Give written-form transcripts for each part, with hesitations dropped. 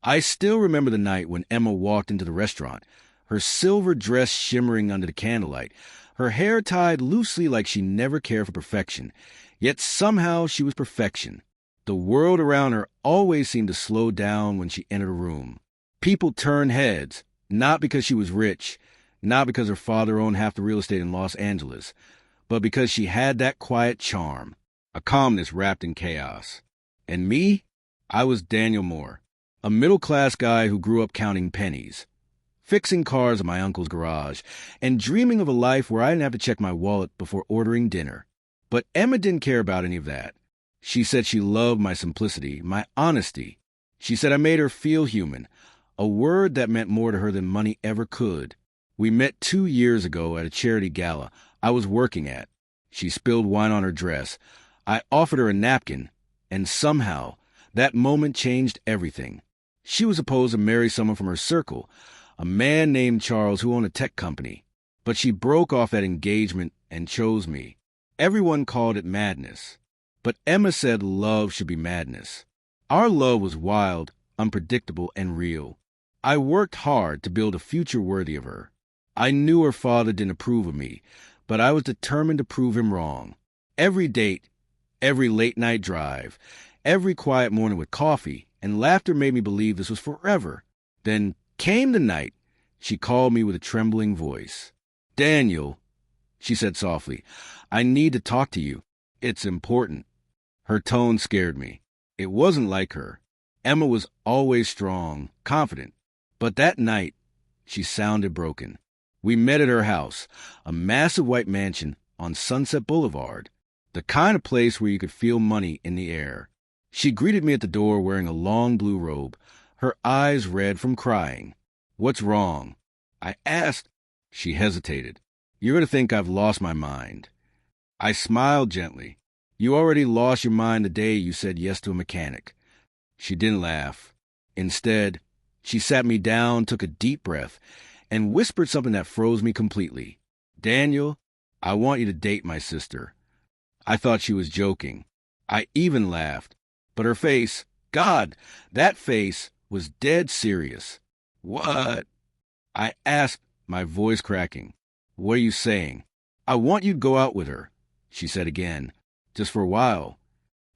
I still remember the night when Emma walked into the restaurant, her silver dress shimmering under the candlelight, her hair tied loosely like she never cared for perfection, yet somehow she was perfection. The world around her always seemed to slow down when she entered a room. People turned heads, not because she was rich, not because her father owned half the real estate in Los Angeles, but because she had that quiet charm, a calmness wrapped in chaos. And me? I was Daniel Moore, a middle-class guy who grew up counting pennies, fixing cars in my uncle's garage, and dreaming of a life where I didn't have to check my wallet before ordering dinner. But Emma didn't care about any of that. She said she loved my simplicity, my honesty. She said I made her feel human, a word that meant more to her than money ever could. We met 2 years ago at a charity gala I was working at. She spilled wine on her dress. I offered her a napkin, and somehow that moment changed everything. She was supposed to marry someone from her circle, a man named Charles who owned a tech company. But she broke off that engagement and chose me. Everyone called it madness. But Emma said love should be madness. Our love was wild, unpredictable, and real. I worked hard to build a future worthy of her. I knew her father didn't approve of me, but I was determined to prove him wrong. Every date, every late-night drive, every quiet morning with coffee and laughter made me believe this was forever. Then came the night. She called me with a trembling voice. "Daniel," she said softly, "I need to talk to you. It's important." Her tone scared me. It wasn't like her. Emma was always strong, confident. But that night, she sounded broken. We met at her house, a massive white mansion on Sunset Boulevard, the kind of place where you could feel money in the air. She greeted me at the door wearing a long blue robe, her eyes red from crying. "What's wrong?" I asked. She hesitated. "You're going to think I've lost my mind." I smiled gently. "You already lost your mind the day you said yes to a mechanic." She didn't laugh. Instead, she sat me down, took a deep breath, and whispered something that froze me completely. "Daniel, I want you to date my sister." I thought she was joking. I even laughed. But her face, God, that face was dead serious. "What?" I asked, my voice cracking. "What are you saying?" "I want you to go out with her," she said again. "Just for a while."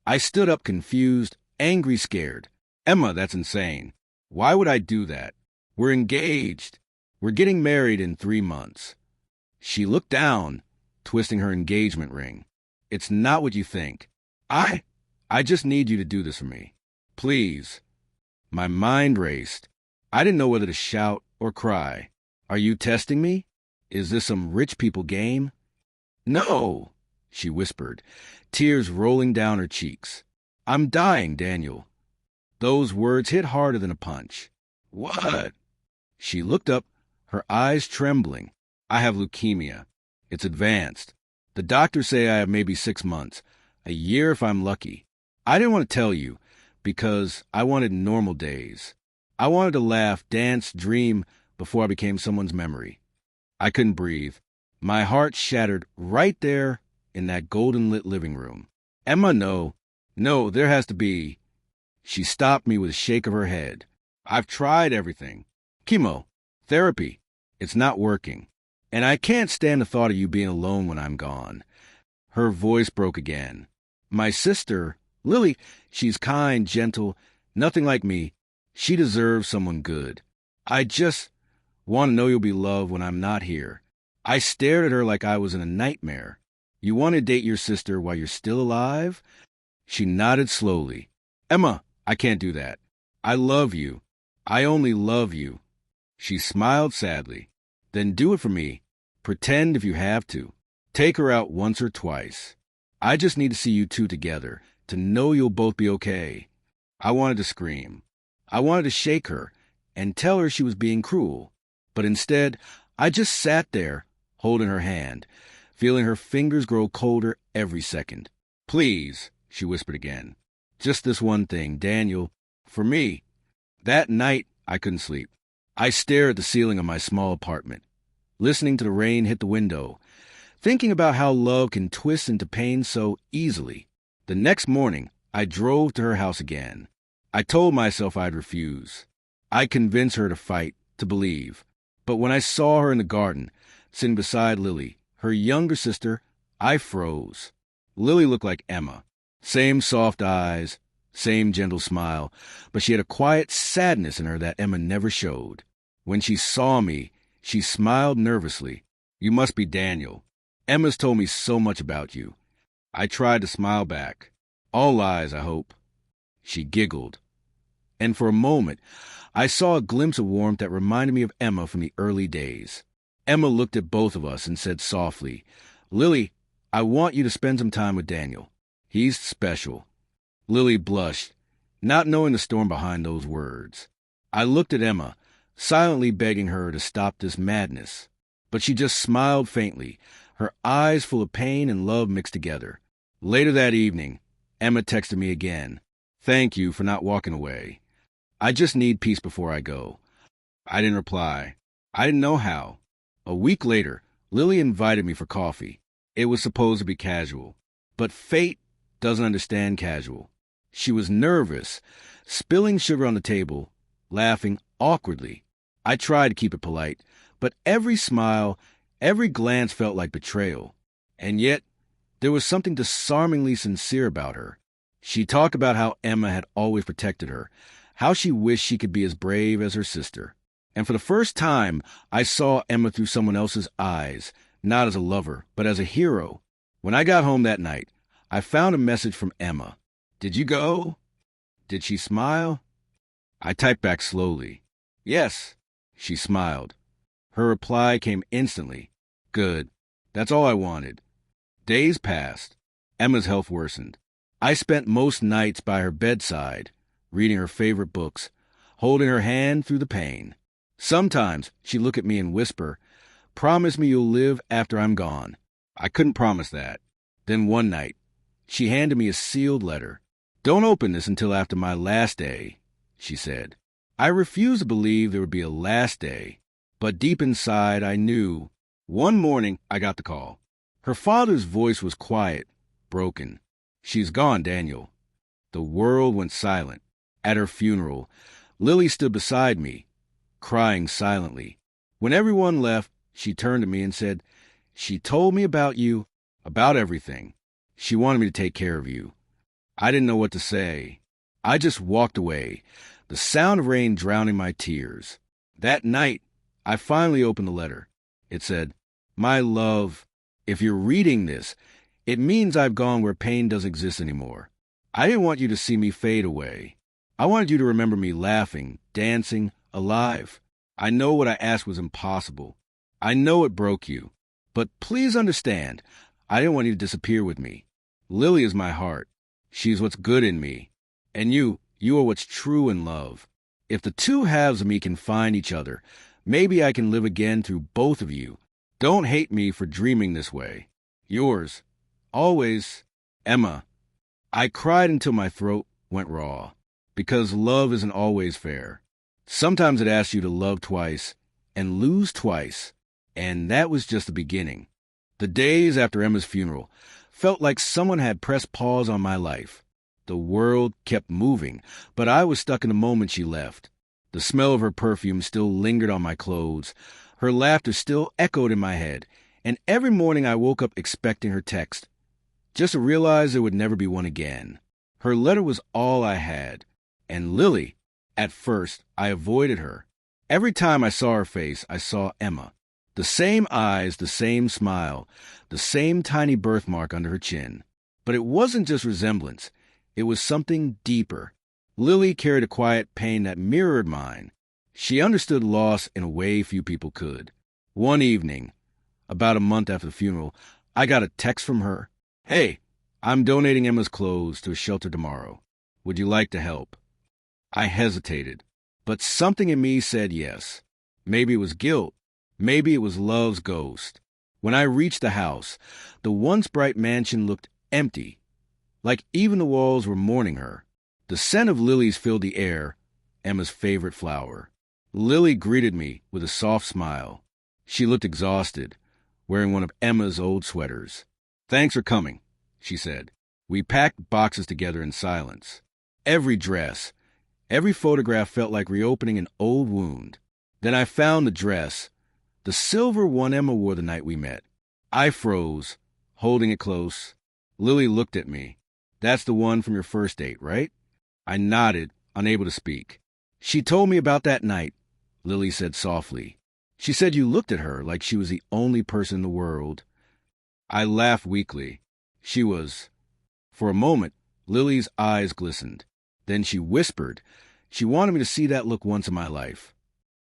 I stood up confused, angry, scared. "Emma, that's insane. Why would I do that? We're engaged. We're getting married in 3 months. She looked down, twisting her engagement ring. "It's not what you think. I just need you to do this for me. Please." My mind raced. I didn't know whether to shout or cry. "Are you testing me? Is this some rich people game?" "No," she whispered, tears rolling down her cheeks. "I'm dying, Daniel." Those words hit harder than a punch. "What?" She looked up, her eyes trembling. "I have leukemia. It's advanced. The doctors say I have maybe 6 months, a year if I'm lucky. I didn't want to tell you, because I wanted normal days. I wanted to laugh, dance, dream before I became someone's memory." I couldn't breathe. My heart shattered right there in that golden-lit living room. "Emma, no. No, there has to be." She stopped me with a shake of her head. "I've tried everything. Chemo, therapy. It's not working. And I can't stand the thought of you being alone when I'm gone." Her voice broke again. "My sister, Lily, she's kind, gentle, nothing like me. She deserves someone good. I just want to know you'll be loved when I'm not here." I stared at her like I was in a nightmare. "You want to date your sister while you're still alive?" She nodded slowly. "Emma, I can't do that. I love you. I only love you." She smiled sadly. "Then do it for me. Pretend if you have to. Take her out once or twice. I just need to see you two together, to know you'll both be okay." I wanted to scream. I wanted to shake her and tell her she was being cruel. But instead, I just sat there, holding her hand, feeling her fingers grow colder every second. "Please," she whispered again. "Just this one thing, Daniel. For me." That night, I couldn't sleep. I stared at the ceiling of my small apartment, listening to the rain hit the window, thinking about how love can twist into pain so easily. The next morning, I drove to her house again. I told myself I'd refuse. I convinced her to fight, to believe. But when I saw her in the garden, sitting beside Lily, her younger sister, I froze. Lily looked like Emma. Same soft eyes, same gentle smile, but she had a quiet sadness in her that Emma never showed. When she saw me, she smiled nervously. "You must be Daniel. Emma's told me so much about you." I tried to smile back. "All lies, I hope." She giggled. And for a moment, I saw a glimpse of warmth that reminded me of Emma from the early days. Emma looked at both of us and said softly, "Lily, I want you to spend some time with Daniel. He's special." Lily blushed, not knowing the storm behind those words. I looked at Emma, silently begging her to stop this madness. But she just smiled faintly, her eyes full of pain and love mixed together. Later that evening, Emma texted me again. "Thank you for not walking away. I just need peace before I go." I didn't reply. I didn't know how. A week later, Lily invited me for coffee. It was supposed to be casual. But fate doesn't understand casual. She was nervous, spilling sugar on the table, laughing awkwardly. I tried to keep it polite, but every smile, every glance felt like betrayal. And yet, there was something disarmingly sincere about her. She talked about how Emma had always protected her, how she wished she could be as brave as her sister. And for the first time, I saw Emma through someone else's eyes, not as a lover, but as a hero. When I got home that night, I found a message from Emma. "Did you go?" Did she smile? I typed back slowly. "Yes." She smiled. Her reply came instantly. "Good. That's all I wanted." Days passed. Emma's health worsened. I spent most nights by her bedside, reading her favorite books, holding her hand through the pain. Sometimes she'd look at me and whisper, "Promise me you'll live after I'm gone." I couldn't promise that. Then one night, she handed me a sealed letter. "Don't open this until after my last day," she said. I refused to believe there would be a last day, but deep inside I knew. One morning, I got the call. Her father's voice was quiet, broken. "She's gone, Daniel." The world went silent. At her funeral, Lily stood beside me, crying silently. When everyone left, she turned to me and said, "She told me about you, about everything. She wanted me to take care of you." I didn't know what to say. I just walked away, the sound of rain drowning my tears. That night, I finally opened the letter. It said, "My love, if you're reading this, it means I've gone where pain doesn't exist anymore. I didn't want you to see me fade away. I wanted you to remember me laughing, dancing, alive. I know what I asked was impossible. I know it broke you. But please understand, I didn't want you to disappear with me. Lily is my heart. She's what's good in me. And you are what's true in love. If the two halves of me can find each other, maybe I can live again through both of you. Don't hate me for dreaming this way. Yours, always, Emma." I cried until my throat went raw, because love isn't always fair. Sometimes it asks you to love twice and lose twice, and that was just the beginning. The days after Emma's funeral felt like someone had pressed pause on my life. The world kept moving, but I was stuck in the moment she left. The smell of her perfume still lingered on my clothes. Her laughter still echoed in my head, and every morning I woke up expecting her text, just to realize there would never be one again. Her letter was all I had. And Lily, at first, I avoided her. Every time I saw her face, I saw Emma. The same eyes, the same smile, the same tiny birthmark under her chin. But it wasn't just resemblance. It was something deeper. Lily carried a quiet pain that mirrored mine. She understood loss in a way few people could. One evening, about a month after the funeral, I got a text from her. "Hey, I'm donating Emma's clothes to a shelter tomorrow. Would you like to help?" I hesitated, but something in me said yes. Maybe it was guilt. Maybe it was love's ghost. When I reached the house, the once bright mansion looked empty, like even the walls were mourning her. The scent of lilies filled the air, Emma's favorite flower. Lily greeted me with a soft smile. She looked exhausted, wearing one of Emma's old sweaters. "Thanks for coming," she said. We packed boxes together in silence. Every dress, Every photograph felt like reopening an old wound. Then I found the dress, the silver one Emma wore the night we met. I froze, holding it close. Lily looked at me. That's the one from your first date, right? I nodded, unable to speak. She told me about that night, Lily said softly. She said you looked at her like she was the only person in the world. I laughed weakly. She was. For a moment, Lily's eyes glistened. Then she whispered. She wanted me to see that look once in my life.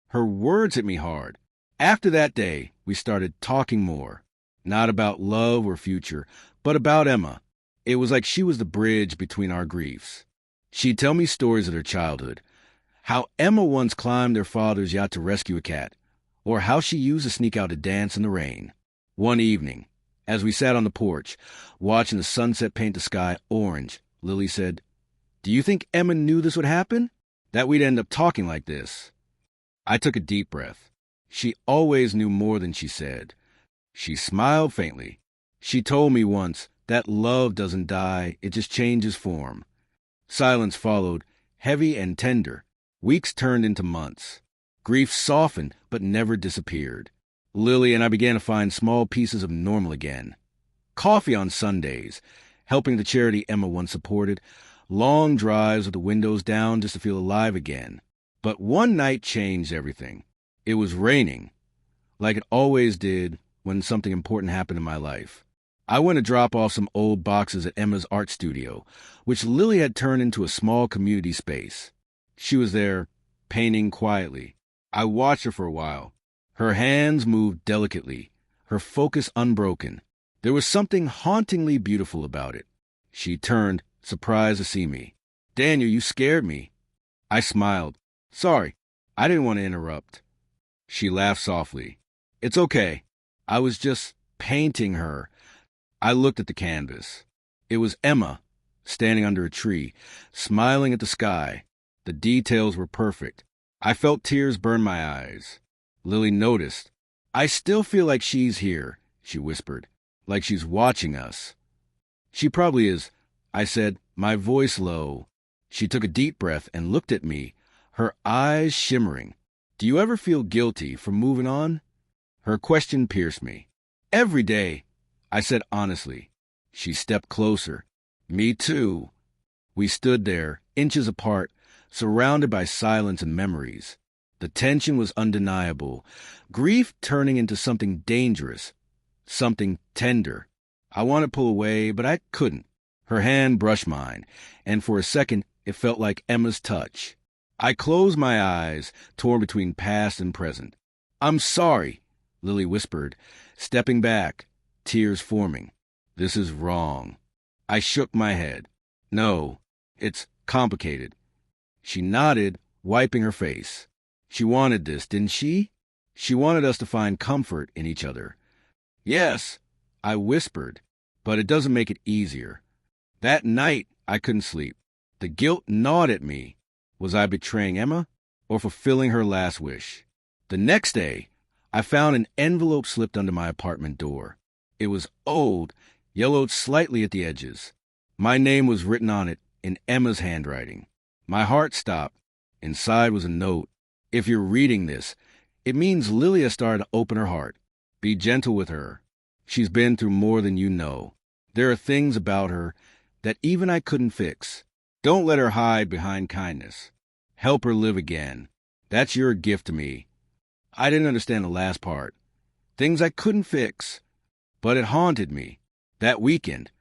Her words hit me hard. After that day, we started talking more. Not about love or future, but about Emma. It was like she was the bridge between our griefs. She'd tell me stories of her childhood. How Emma once climbed their father's yacht to rescue a cat, or how she used to sneak out to dance in the rain. One evening, as we sat on the porch, watching the sunset paint the sky orange, Lily said, "Do you think Emma knew this would happen? That we'd end up talking like this?" I took a deep breath. She always knew more than she said. She smiled faintly. She told me once that love doesn't die, it just changes form. Silence followed, heavy and tender. Weeks turned into months. Grief softened but never disappeared. Lily and I began to find small pieces of normal again. Coffee on Sundays, helping the charity Emma once supported, long drives with the windows down just to feel alive again. But one night changed everything. It was raining, like it always did when something important happened in my life. I went to drop off some old boxes at Emma's art studio, which Lily had turned into a small community space. She was there, painting quietly. I watched her for a while. Her hands moved delicately, her focus unbroken. There was something hauntingly beautiful about it. She turned, surprised to see me. "Daniel, you scared me." I smiled. "Sorry, I didn't want to interrupt." She laughed softly. "It's okay. I was just painting her." I looked at the canvas. It was Emma, standing under a tree, smiling at the sky. The details were perfect. I felt tears burn my eyes. Lily noticed. "I still feel like she's here," she whispered, "like she's watching us." "She probably is," I said, my voice low. She took a deep breath and looked at me, her eyes shimmering. "Do you ever feel guilty for moving on?" Her question pierced me. "Every day," I said honestly. She stepped closer. "Me too." We stood there, inches apart, surrounded by silence and memories. The tension was undeniable, grief turning into something dangerous, something tender. I wanted to pull away, but I couldn't. Her hand brushed mine, and for a second it felt like Emma's touch. I closed my eyes, torn between past and present. "I'm sorry," Lily whispered, stepping back, tears forming. "This is wrong." I shook my head. "No, it's complicated." She nodded, wiping her face. She wanted this, didn't she? She wanted us to find comfort in each other. "Yes," I whispered, "but it doesn't make it easier." That night, I couldn't sleep. The guilt gnawed at me. Was I betraying Emma or fulfilling her last wish? The next day, I found an envelope slipped under my apartment door. It was old, yellowed slightly at the edges. My name was written on it in Emma's handwriting. My heart stopped. Inside was a note. "If you're reading this, it means Lilia started to open her heart. Be gentle with her. She's been through more than you know. There are things about her that even I couldn't fix. Don't let her hide behind kindness. Help her live again. That's your gift to me." I didn't understand the last part. Things I couldn't fix. But it haunted me. That weekend,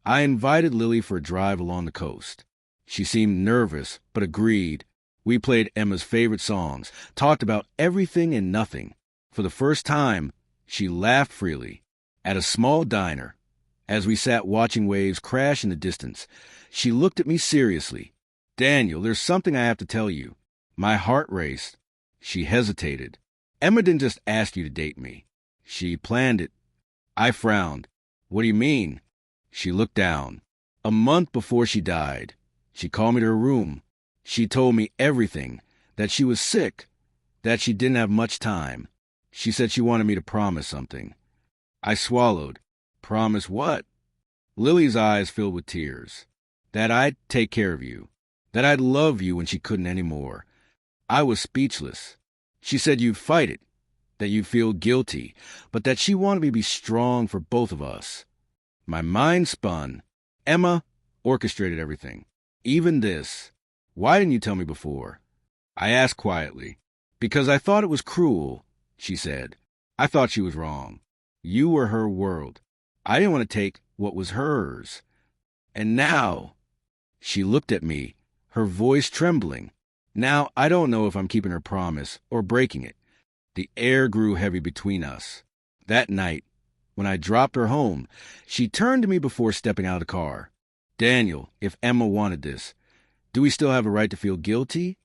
I invited Lily for a drive along the coast. She seemed nervous, but agreed. We played Emma's favorite songs, talked about everything and nothing. For the first time, she laughed freely. At a small diner, as we sat watching waves crash in the distance, she looked at me seriously. "Daniel, there's something I have to tell you." My heart raced. She hesitated. "Emma didn't just ask you to date me. She planned it." I frowned. "What do you mean?" She looked down. "A month before she died, she called me to her room. She told me everything, that she was sick, that she didn't have much time. She said she wanted me to promise something." I swallowed. "Promise what?" Lily's eyes filled with tears. "That I'd take care of you. that I'd love you when she couldn't anymore. I was speechless. She said you'd fight it, that you'd feel guilty, but that she wanted me to be strong for both of us. My mind spun. Emma orchestrated everything. Even this. Why didn't you tell me before? I asked quietly. Because I thought it was cruel, she said. I thought she was wrong. You were her world. I didn't want to take what was hers. And now, she looked at me, her voice trembling. Now I don't know if I'm keeping her promise or breaking it. The air grew heavy between us. That night, when I dropped her home, she turned to me before stepping out of the car. Daniel, if Emma wanted this, do we still have a right to feel guilty?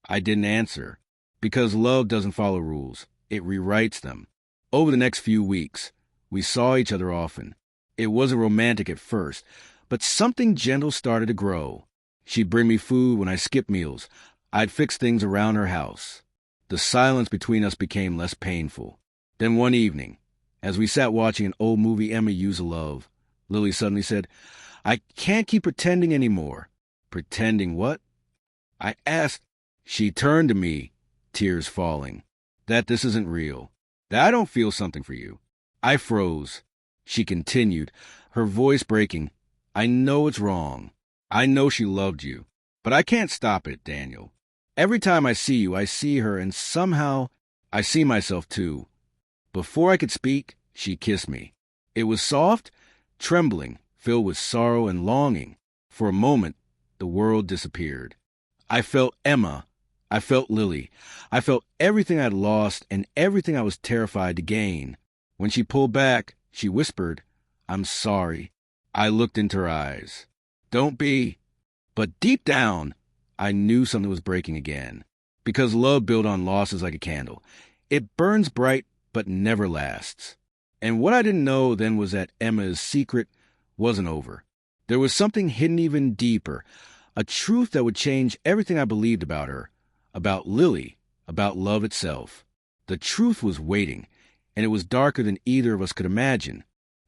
I didn't answer. Because love doesn't follow rules. It rewrites them. Over the next few weeks, we saw each other often. It wasn't romantic at first, but something gentle started to grow. She'd bring me food when I skipped meals. I'd fix things around her house. The silence between us became less painful. Then one evening, as we sat watching an old movie Emma used to love, Lily suddenly said, I can't keep pretending anymore. Pretending what? I asked. She turned to me, tears falling, that this isn't real, that I don't feel something for you. I froze. She continued, her voice breaking. I know it's wrong. I know she loved you, but I can't stop it, Daniel. Every time I see you, I see her, and somehow I see myself too. Before I could speak, she kissed me. It was soft, trembling, filled with sorrow and longing. For a moment, the world disappeared. I felt Emma. I felt Lily. I felt everything I'd lost and everything I was terrified to gain. When she pulled back, she whispered, I'm sorry. I looked into her eyes. Don't be. But deep down, I knew something was breaking again. Because love built on losses like a candle. It burns bright, but never lasts. And what I didn't know then was that Emma's secret wasn't over. There was something hidden even deeper, a truth that would change everything I believed about her, about Lily, about love itself. The truth was waiting, and it was darker than either of us could imagine.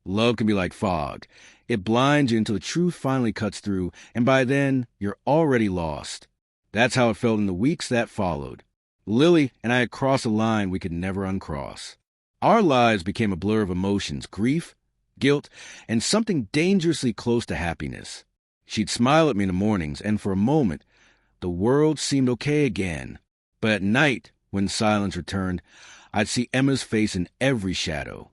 Love can be like fog. It blinds you until the truth finally cuts through, and by then, you're already lost. That's how it felt in the weeks that followed. Lily and I had crossed a line we could never uncross. Our lives became a blur of emotions, grief, guilt, and something dangerously close to happiness. She'd smile at me in the mornings, and for a moment, the world seemed okay again. But at night, when silence returned, I'd see Emma's face in every shadow.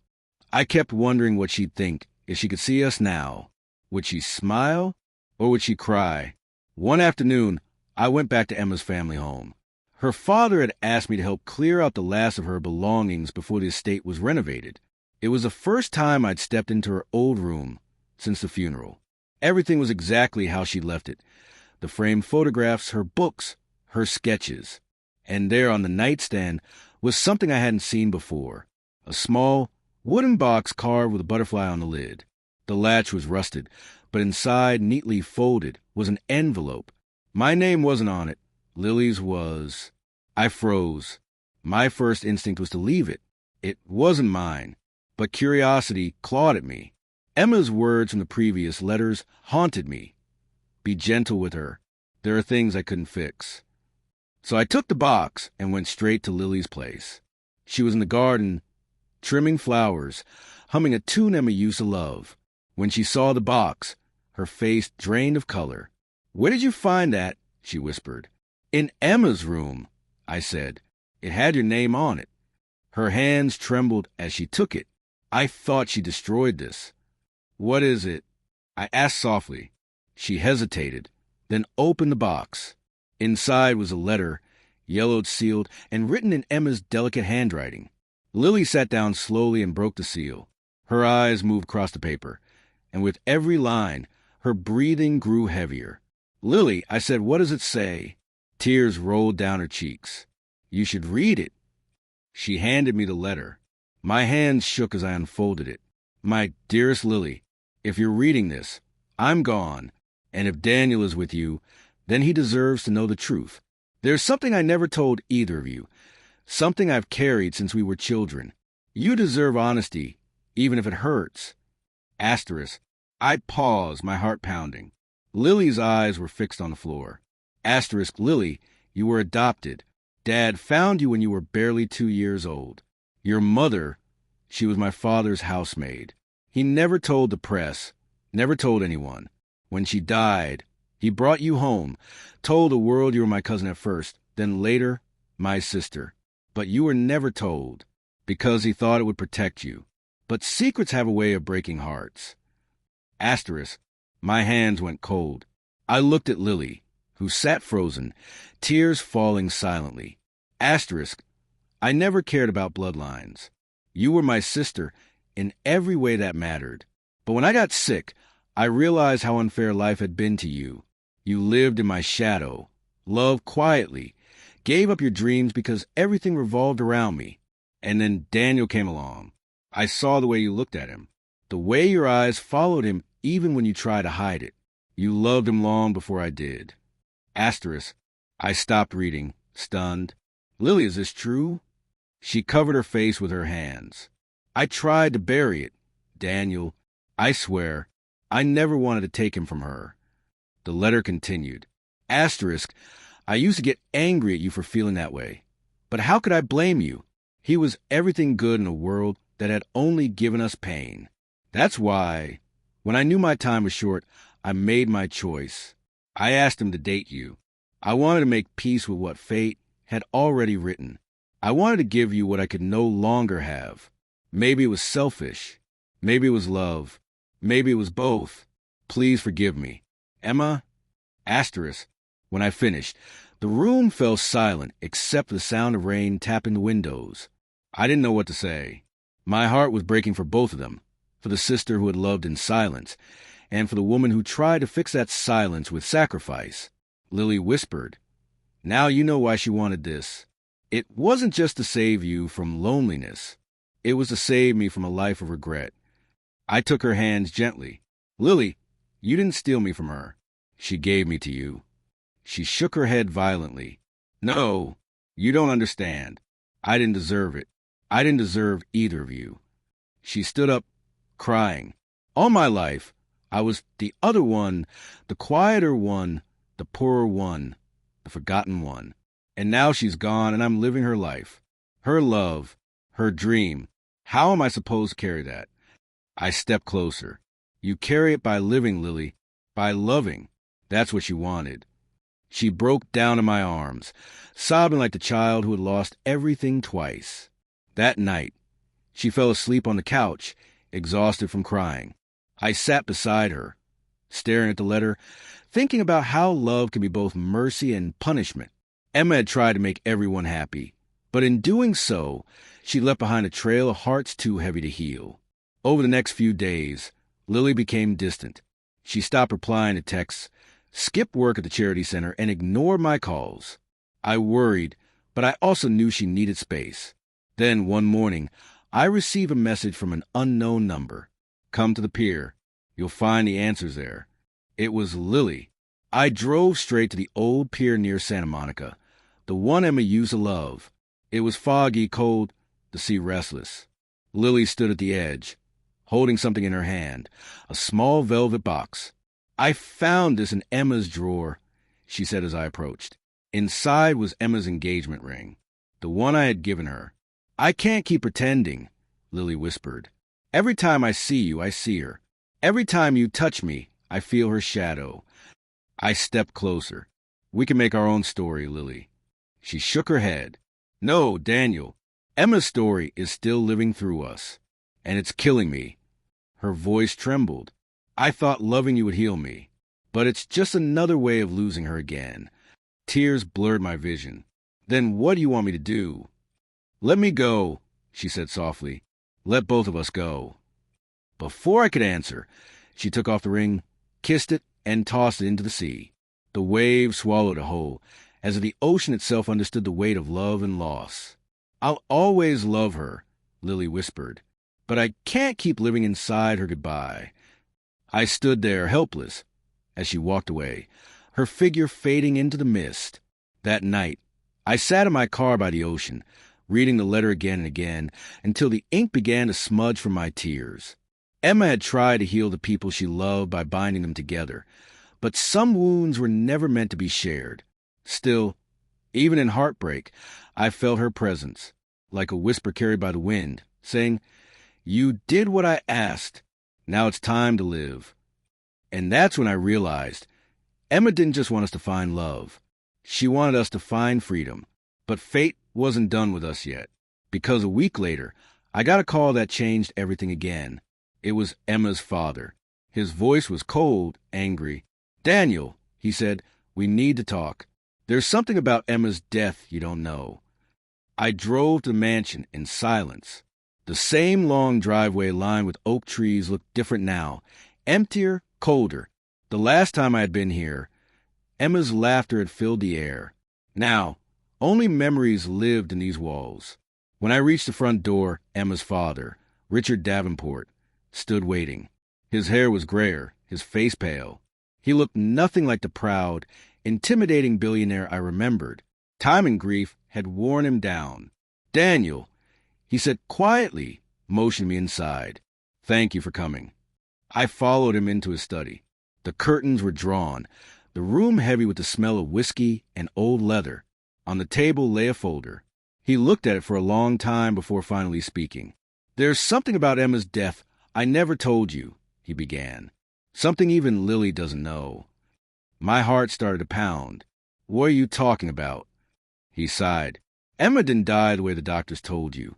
I kept wondering what she'd think if she could see us now. Would she smile, or would she cry? One afternoon, I went back to Emma's family home. Her father had asked me to help clear out the last of her belongings before the estate was renovated. It was the first time I'd stepped into her old room since the funeral. Everything was exactly how she'd left it. The framed photographs, her books, her sketches. And there on the nightstand was something I hadn't seen before. A small wooden box carved with a butterfly on the lid. The latch was rusted, but inside, neatly folded, was an envelope. My name wasn't on it. Lily's was. I froze. My first instinct was to leave it. It wasn't mine. But curiosity clawed at me. Emma's words from the previous letters haunted me. Be gentle with her. There are things I couldn't fix. So I took the box and went straight to Lily's place. She was in the garden, trimming flowers, humming a tune Emma used to love. When she saw the box, her face drained of color. Where did you find that? She whispered. In Emma's room, I said. It had your name on it. Her hands trembled as she took it. I thought she destroyed this. What is it? I asked softly. She hesitated, then opened the box. Inside was a letter, yellowed, sealed, and written in Emma's delicate handwriting. Lily sat down slowly and broke the seal. Her eyes moved across the paper, and with every line, her breathing grew heavier. Lily, I said, what does it say? Tears rolled down her cheeks. You should read it. She handed me the letter. My hands shook as I unfolded it. My dearest Lily, if you're reading this, I'm gone, and if Daniel is with you, then he deserves to know the truth. There's something I never told either of you, something I've carried since we were children. You deserve honesty, even if it hurts. Asterisk. I paused, my heart pounding. Lily's eyes were fixed on the floor. Asterisk, Lily, you were adopted. Dad found you when you were barely 2 years old. Your mother, she was my father's housemaid. He never told the press, never told anyone. When she died, he brought you home, told the world you were my cousin at first, then later, my sister. But you were never told, because he thought it would protect you. But secrets have a way of breaking hearts. Asterisk, my hands went cold. I looked at Lily, who sat frozen, tears falling silently. Asterisk, I never cared about bloodlines. You were my sister in every way that mattered. But when I got sick, I realized how unfair life had been to you. You lived in my shadow, loved quietly, gave up your dreams because everything revolved around me. And then Daniel came along. I saw the way you looked at him, the way your eyes followed him even when you tried to hide it. You loved him long before I did. Asterisk, I stopped reading, stunned. Lily, is this true? She covered her face with her hands. I tried to bury it. Daniel, I swear, I never wanted to take him from her. The letter continued. Asterisk, I used to get angry at you for feeling that way. But how could I blame you? He was everything good in a world that had only given us pain. That's why, when I knew my time was short, I made my choice. I asked him to date you. I wanted to make peace with what fate had already written. I wanted to give you what I could no longer have. Maybe it was selfish. Maybe it was love. Maybe it was both. Please forgive me. Emma? Asterisk. When I finished, the room fell silent except for the sound of rain tapping the windows. I didn't know what to say. My heart was breaking for both of them, for the sister who had loved in silence, and for the woman who tried to fix that silence with sacrifice. Lily whispered, Now you know why she wanted this. It wasn't just to save you from loneliness. It was to save me from a life of regret. I took her hands gently. Lily, you didn't steal me from her. She gave me to you. She shook her head violently. No, you don't understand. I didn't deserve it. I didn't deserve either of you. She stood up, crying. All my life, I was the other one, the quieter one, the poorer one, the forgotten one. And now she's gone and I'm living her life. Her love, her dream. How am I supposed to carry that? I stepped closer. You carry it by living, Lily, by loving. That's what you wanted. She broke down in my arms, sobbing like the child who had lost everything twice. That night, she fell asleep on the couch, exhausted from crying. I sat beside her, staring at the letter, thinking about how love can be both mercy and punishment. Emma had tried to make everyone happy, but in doing so, she left behind a trail of hearts too heavy to heal. Over the next few days, Lily became distant. She stopped replying to texts, skipped work at the charity center, and ignored my calls. I worried, but I also knew she needed space. Then, one morning, I received a message from an unknown number. Come to the pier. You'll find the answers there. It was Lily. I drove straight to the old pier near Santa Monica, the one Emma used to love. It was foggy, cold, the sea restless. Lily stood at the edge, holding something in her hand, a small velvet box. I found this in Emma's drawer, she said as I approached. Inside was Emma's engagement ring, the one I had given her. I can't keep pretending, Lily whispered. Every time I see you, I see her. Every time you touch me, I feel her shadow. I stepped closer. We can make our own story, Lily. She shook her head. No, Daniel. Emma's story is still living through us, and it's killing me. Her voice trembled. I thought loving you would heal me, but it's just another way of losing her again. Tears blurred my vision. Then what do you want me to do? Let me go, she said softly. Let both of us go. Before I could answer, she took off the ring, kissed it, and tossed it into the sea. The waves swallowed it whole, as if the ocean itself understood the weight of love and loss. I'll always love her, Lily whispered, but I can't keep living inside her goodbye. I stood there, helpless, as she walked away, her figure fading into the mist. That night, I sat in my car by the ocean, reading the letter again and again, until the ink began to smudge from my tears. Emma had tried to heal the people she loved by binding them together, but some wounds were never meant to be shared. Still, even in heartbreak, I felt her presence, like a whisper carried by the wind, saying, "You did what I asked. Now it's time to live." And that's when I realized Emma didn't just want us to find love. She wanted us to find freedom. But fate wasn't done with us yet, because a week later, I got a call that changed everything again. It was Emma's father. His voice was cold, angry. "Daniel," he said, "we need to talk. There's something about Emma's death you don't know." I drove to the mansion in silence. The same long driveway lined with oak trees looked different now, emptier, colder. The last time I had been here, Emma's laughter had filled the air. Now, only memories lived in these walls. When I reached the front door, Emma's father, Richard Davenport, stood waiting. His hair was grayer, his face pale. He looked nothing like the proud, intimidating billionaire I remembered. Time and grief had worn him down. "Daniel," he said quietly, motioning me inside. "Thank you for coming." I followed him into his study. The curtains were drawn, the room heavy with the smell of whiskey and old leather. On the table lay a folder. He looked at it for a long time before finally speaking. "There's something about Emma's death I never told you," he began. "Something even Lily doesn't know." My heart started to pound. "What are you talking about?" He sighed. "Emma didn't die the way the doctors told you."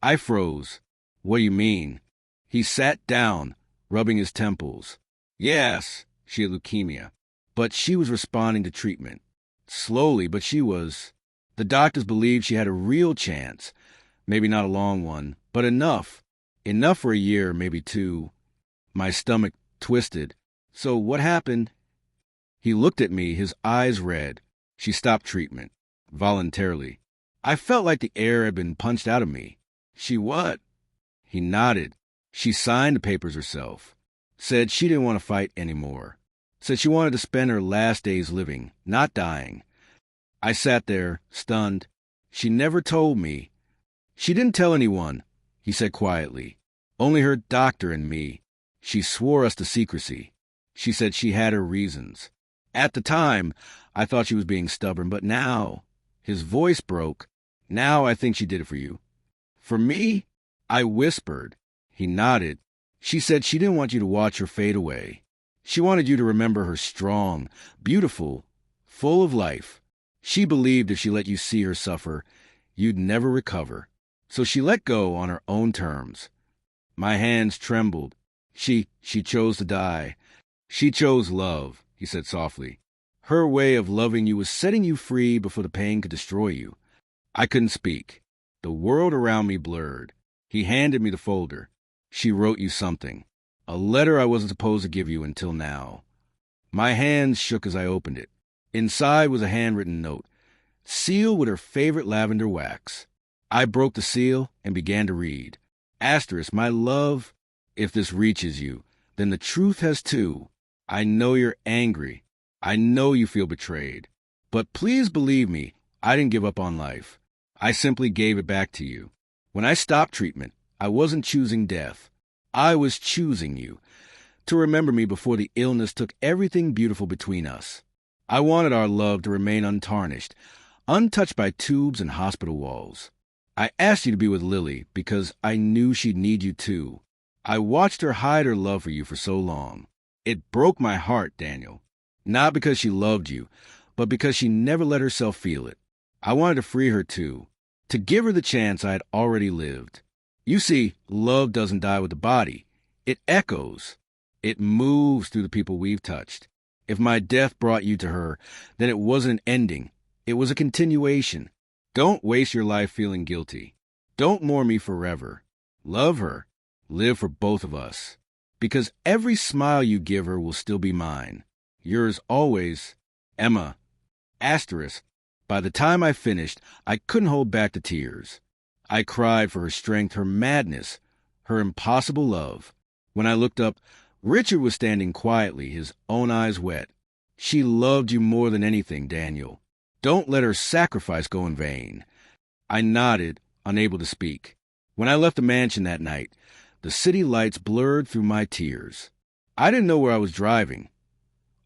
I froze. "What do you mean?" He sat down, rubbing his temples. "Yes, she had leukemia, but she was responding to treatment. Slowly, but she was. The doctors believed she had a real chance. Maybe not a long one, but enough. Enough for a year, maybe two." My stomach twisted. "So what happened?" He looked at me, his eyes red. "She stopped treatment. Voluntarily." I felt like the air had been punched out of me. "She what?" He nodded. "She signed the papers herself. Said she didn't want to fight anymore. Said she wanted to spend her last days living, not dying." I sat there, stunned. "She never told me." "She didn't tell anyone," he said quietly. "Only her doctor and me. She swore us to secrecy. She said she had her reasons. At the time, I thought she was being stubborn, but now—" His voice broke. "Now I think she did it for you." "For me?" I whispered. He nodded. "She said she didn't want you to watch her fade away. She wanted you to remember her strong, beautiful, full of life. She believed if she let you see her suffer, you'd never recover. So she let go on her own terms." My hands trembled. She chose to die. She chose love," he said softly. "Her way of loving you was setting you free before the pain could destroy you." I couldn't speak. The world around me blurred. He handed me the folder. "She wrote you something. A letter I wasn't supposed to give you until now." My hands shook as I opened it. Inside was a handwritten note, sealed with her favorite lavender wax. I broke the seal and began to read. "Asterisk, my love, if this reaches you, then the truth has too. I know you're angry. I know you feel betrayed. But please believe me, I didn't give up on life. I simply gave it back to you. When I stopped treatment, I wasn't choosing death. I was choosing you, to remember me before the illness took everything beautiful between us. I wanted our love to remain untarnished, untouched by tubes and hospital walls. I asked you to be with Lily because I knew she'd need you too. I watched her hide her love for you for so long. It broke my heart, Daniel. Not because she loved you, but because she never let herself feel it. I wanted to free her too, to give her the chance I had already lived. You see, love doesn't die with the body. It echoes. It moves through the people we've touched. If my death brought you to her, then it wasn't an ending. It was a continuation. Don't waste your life feeling guilty. Don't mourn me forever. Love her. Live for both of us. Because every smile you give her will still be mine. Yours always, Emma. Asterisk. By the time I finished, I couldn't hold back the tears. I cried for her strength, her madness, her impossible love. When I looked up, Richard was standing quietly, his own eyes wet. She loved you more than anything, Daniel. Don't let her sacrifice go in vain. I nodded, unable to speak. When I left the mansion that night, the city lights blurred through my tears. I didn't know where I was driving,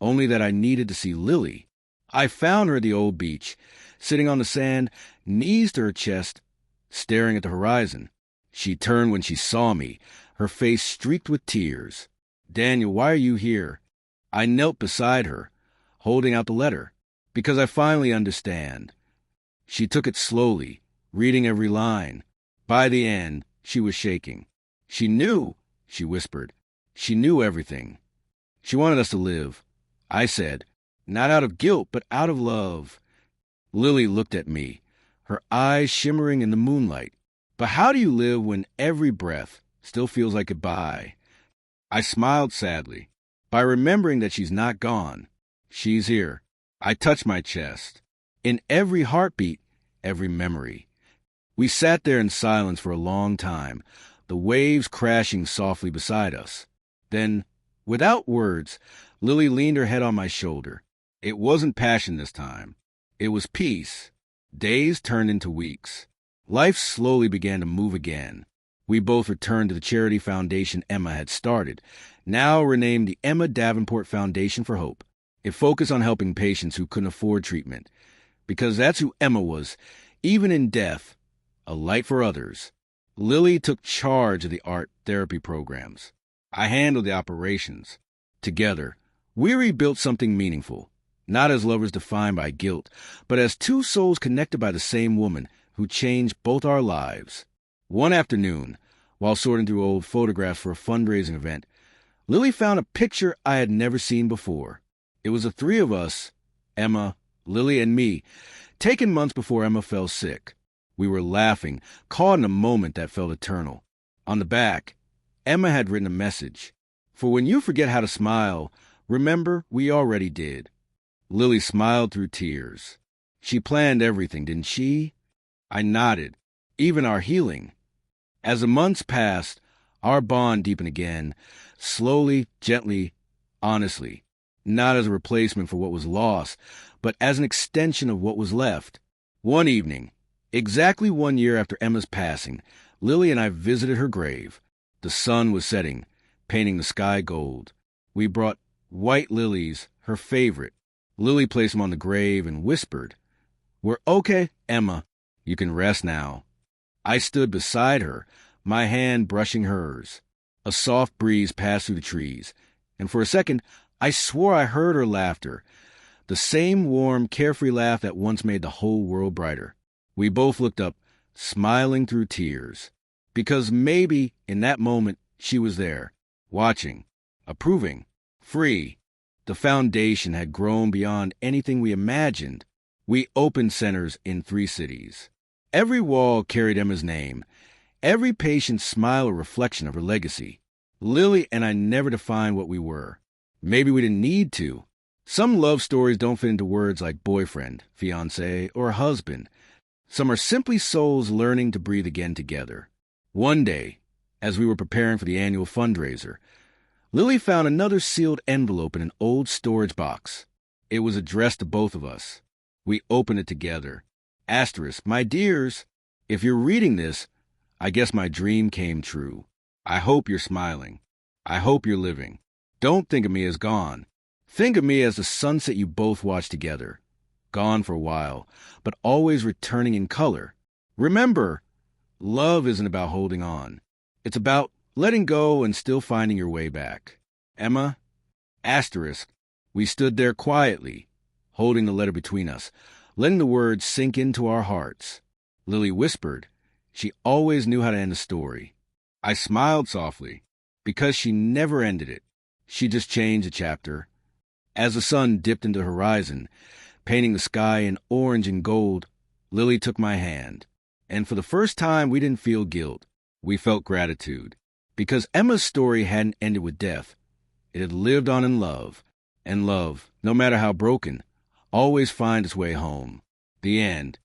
only that I needed to see Lily. I found her at the old beach, sitting on the sand, knees to her chest, staring at the horizon. She turned when she saw me, her face streaked with tears. "Daniel, why are you here?" I knelt beside her, holding out the letter, because I finally understand. She took it slowly, reading every line. By the end, she was shaking. She knew, she whispered. She knew everything. She wanted us to live. I said, not out of guilt, but out of love. Lily looked at me, her eyes shimmering in the moonlight. But how do you live when every breath still feels like goodbye? I smiled sadly. By remembering that she's not gone. She's here. I touched my chest. In every heartbeat, every memory. We sat there in silence for a long time, the waves crashing softly beside us. Then, without words, Lily leaned her head on my shoulder. It wasn't passion this time. It was peace. Days turned into weeks. Life slowly began to move again. We both returned to the charity foundation Emma had started, now renamed the Emma Davenport Foundation for Hope. It focused on helping patients who couldn't afford treatment, because that's who Emma was, even in death, a light for others. Lily took charge of the art therapy programs. I handled the operations. Together, we rebuilt something meaningful, not as lovers defined by guilt, but as two souls connected by the same woman who changed both our lives. One afternoon, while sorting through old photographs for a fundraising event, Lily found a picture I had never seen before. It was the three of us, Emma, Lily, and me, taken months before Emma fell sick. We were laughing, caught in a moment that felt eternal. On the back, Emma had written a message. For when you forget how to smile, remember we already did. Lily smiled through tears. She planned everything, didn't she? I nodded. Even our healing. As the months passed, our bond deepened again, slowly, gently, honestly, not as a replacement for what was lost, but as an extension of what was left. One evening, exactly 1 year after Emma's passing, Lily and I visited her grave. The sun was setting, painting the sky gold. We brought white lilies, her favorite. Lily placed them on the grave and whispered, "We're okay, Emma. You can rest now." I stood beside her, my hand brushing hers. A soft breeze passed through the trees, and for a second, I swore I heard her laughter, the same warm, carefree laugh that once made the whole world brighter. We both looked up, smiling through tears, because maybe in that moment she was there, watching, approving, free. The foundation had grown beyond anything we imagined. We opened centers in 3 cities. Every wall carried Emma's name. Every patient's smile a reflection of her legacy. Lily and I never defined what we were. Maybe we didn't need to. Some love stories don't fit into words like boyfriend, fiancé, or husband. Some are simply souls learning to breathe again together. One day, as we were preparing for the annual fundraiser, Lily found another sealed envelope in an old storage box. It was addressed to both of us. We opened it together. Asterisk, my dears, if you're reading this, I guess my dream came true. I hope you're smiling. I hope you're living. Don't think of me as gone. Think of me as the sunset you both watched together. Gone for a while, but always returning in color. Remember, love isn't about holding on. It's about letting go and still finding your way back. Emma, asterisk, we stood there quietly, holding the letter between us, letting the words sink into our hearts. Lily whispered. She always knew how to end a story. I smiled softly, because she never ended it. She just changed a chapter. As the sun dipped into the horizon, painting the sky in orange and gold, Lily took my hand. And for the first time, we didn't feel guilt. We felt gratitude. Because Emma's story hadn't ended with death. It had lived on in love. And love, no matter how broken, always finds its way home. The end.